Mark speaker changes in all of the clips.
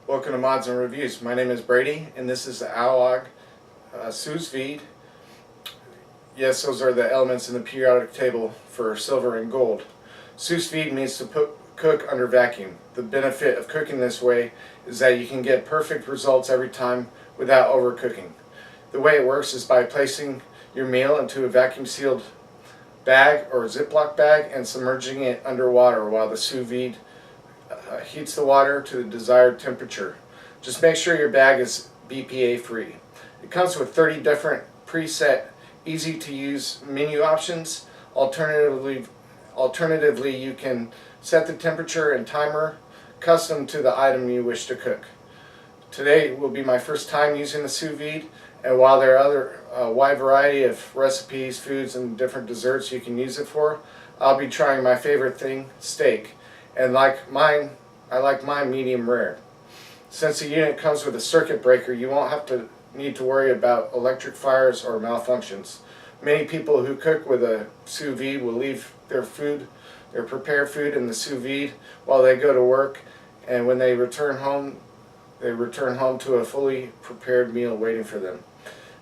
Speaker 1: Welcome to Mods and Reviews. My name is Brady, and this is the AuAg Sous Vide. Yes, those are the elements in the periodic table for silver and gold. Sous vide means to cook under vacuum. The benefit of cooking this way is that you can get perfect results every time without overcooking. The way it works is by placing your meal into a vacuum-sealed bag or Ziploc bag and submerging it underwater while the sous vide heats the water to the desired temperature. Just make sure your bag is BPA free. It comes with 30 different preset, easy to use menu options. Alternatively, you can set the temperature and timer custom to the item you wish to cook. Today will be my first time using the sous vide, and while there are a wide variety of recipes, foods, and different desserts you can use it for, I'll be trying my favorite thing, steak. And I like mine medium rare. Since the unit comes with a circuit breaker, you won't need to worry about electric fires or malfunctions. Many people who cook with a sous vide will leave their prepared food in the sous vide while they go to work, and when they return home to a fully prepared meal waiting for them.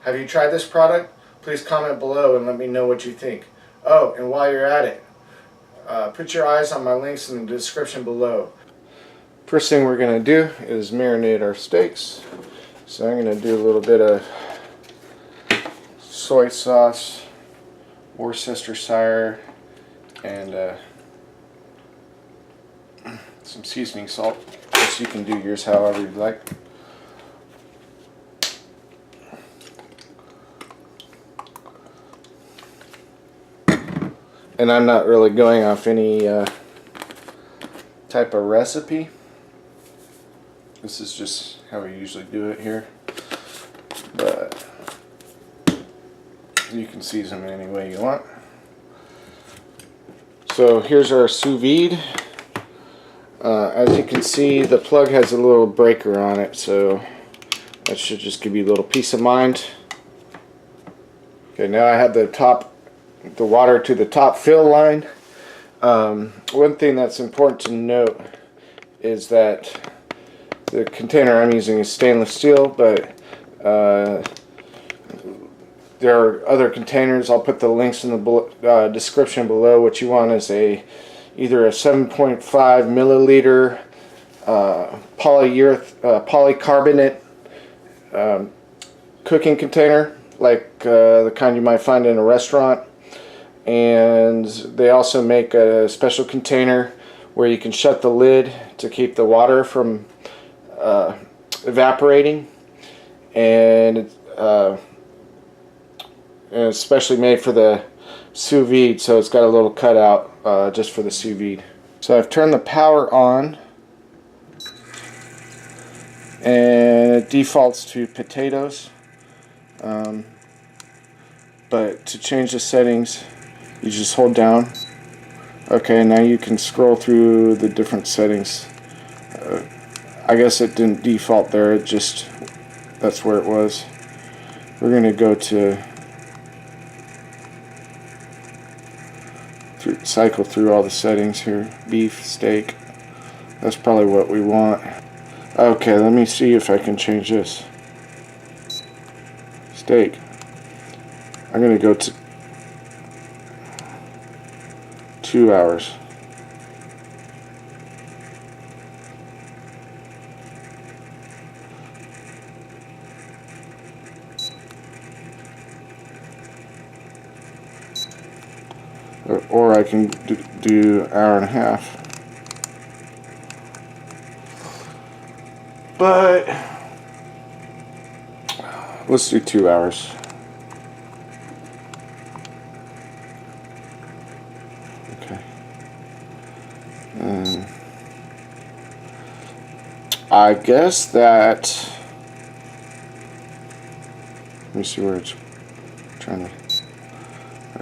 Speaker 1: Have you tried this product? Please comment below and let me know what you think. Oh, and while you're at it, put your eyes on my links in the description below. First thing we're going to do is marinate our steaks. So I'm going to do a little bit of soy sauce, Worcestershire, and some seasoning salt. Just you can do yours however you like. And I'm not really going off any type of recipe. This is just how we usually do it here. But you can season it any way you want. So here's our sous vide. As you can see, the plug has a little breaker on it, so that should just give you a little peace of mind. Okay, now I have the water to the top fill line. One thing that's important to note is that the container I'm using is stainless steel, but there are other containers. I'll put the links in the description below. What you want is either a 7.5 milliliter polycarbonate cooking container, like the kind you might find in a restaurant. And they also make a special container where you can shut the lid to keep the water from evaporating, and it's specially made for the sous vide, so it's got a little cutout just for the sous vide. So I've turned the power on, and it defaults to potatoes, but to change the settings you just hold down. Okay, now you can scroll through the different settings. I guess it didn't default there, it just, that's where it was. We're going to go to cycle through all the settings here. Beef, steak, that's probably what we want. Okay, let me see if I can change this. Steak. I'm going to go to 2 hours. Or I can do hour and a half. But let's do 2 hours. Okay. I guess that, let me see where it's trying to,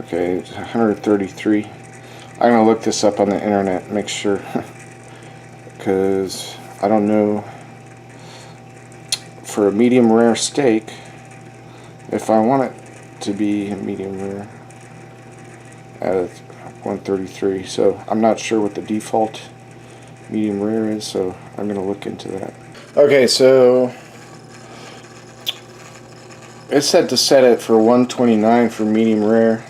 Speaker 1: okay, it's 133. I'm going to look this up on the internet, make sure, because I don't know, for a medium rare steak, if I want it to be a medium rare at 133, so I'm not sure what the default medium rare is, so I'm going to look into that. Okay, so it's set to set it for 129 for medium rare.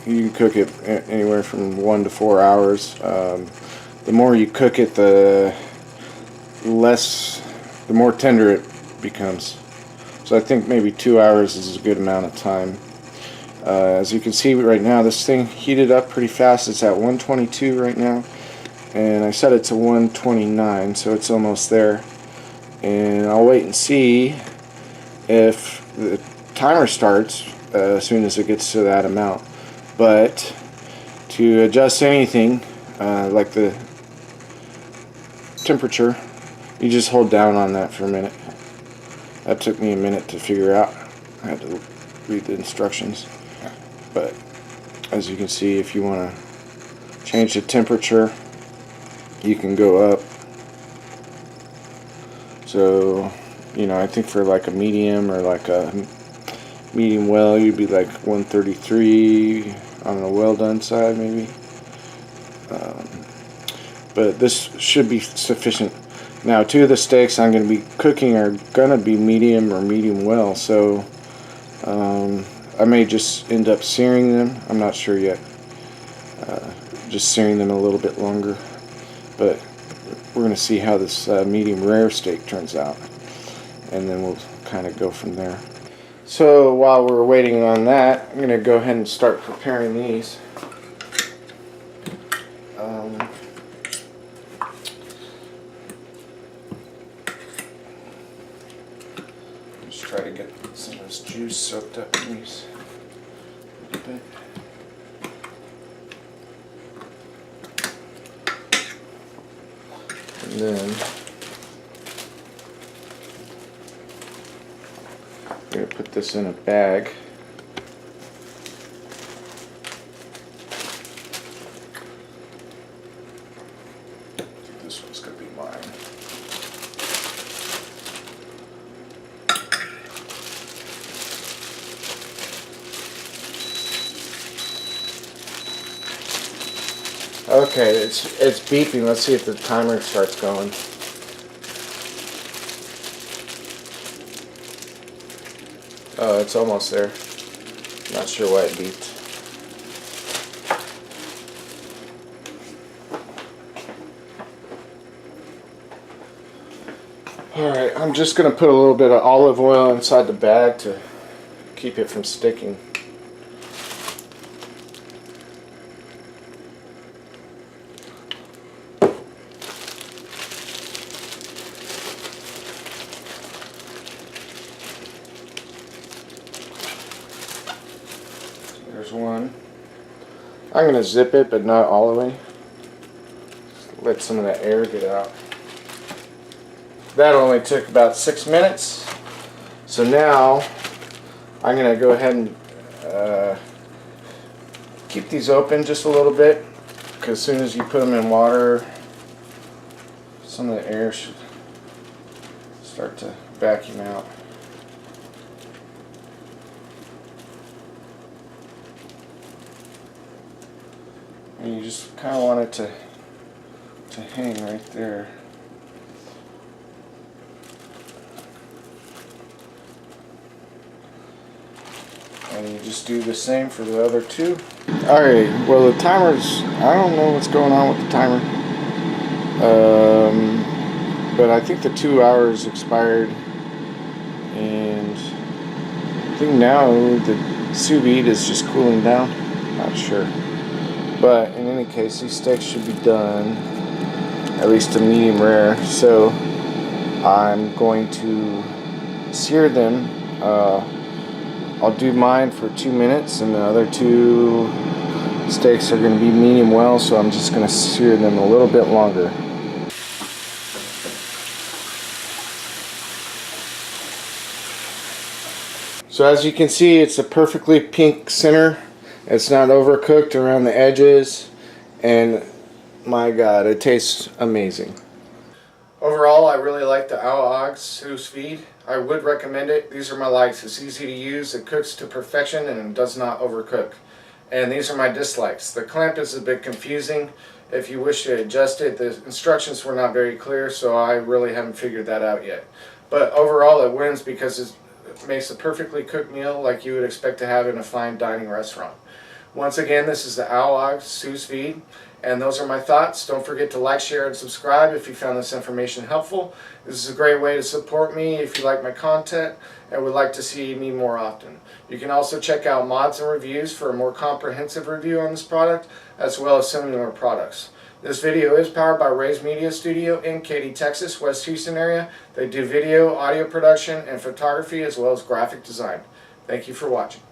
Speaker 1: You can cook it anywhere from 1 to 4 hours. The more you cook it, the more tender it becomes. So I think maybe 2 hours is a good amount of time. As you can see right now, this thing heated up pretty fast. It's at 122 right now, and I set it to 129, so it's almost there. And I'll wait and see if the timer starts as soon as it gets to that amount. But to adjust anything, like the temperature, you just hold down on that for a minute. That took me a minute to figure out. I had to read the instructions. But as you can see, if you want to change the temperature, you can go up. So, I think for like a medium or like a medium well, you'd be like 133 on the well done side maybe. But this should be sufficient. Now, 2 of the steaks I'm going to be cooking are going to be medium or medium well, so I may just end up searing them. I'm not sure yet. Just searing them a little bit longer. But we're going to see how this medium rare steak turns out, and then we'll kind of go from there. So while we're waiting on that, I'm going to go ahead and start preparing these. Just try to get some of this juice soaked up in these a little bit. And then I'm going to put this in a bag. This one's going to be mine. Okay, it's beeping. Let's see if the timer starts going. Oh, it's almost there. Not sure why it beeped. Alright, I'm just going to put a little bit of olive oil inside the bag to keep it from sticking. There's one. I'm going to zip it, but not all the way. Just let some of that air get out. That only took about 6 minutes. So now I'm going to go ahead and keep these open just a little bit, because as soon as you put them in water, some of the air should start to vacuum out. And you just kind of want it to hang right there. And you just do the same for the other 2. Alright, well the timer's, I don't know what's going on with the timer. But I think the 2 hours expired. And I think now the sous vide is just cooling down. Not sure. But in any case, these steaks should be done, at least a medium rare. So I'm going to sear them. I'll do mine for 2 minutes, and the other 2 steaks are going to be medium well, so I'm just going to sear them a little bit longer. So as you can see, it's a perfectly pink center. It's not overcooked around the edges, and my God, it tastes amazing. Overall, I really like the AuAg Sous Vide. I would recommend it. These are my likes. It's easy to use, it cooks to perfection, and it does not overcook. And these are my dislikes. The clamp is a bit confusing. If you wish to adjust it, the instructions were not very clear, so I really haven't figured that out yet. But overall it wins because it makes a perfectly cooked meal like you would expect to have in a fine dining restaurant. Once again, this is the AuAg Sous Vide, and those are my thoughts. Don't forget to like, share, and subscribe if you found this information helpful. This is a great way to support me if you like my content and would like to see me more often. You can also check out mods and reviews for a more comprehensive review on this product, as well as similar products. This video is powered by Ray's Media Studio in Katy, Texas, West Houston area. They do video, audio production, and photography, as well as graphic design. Thank you for watching.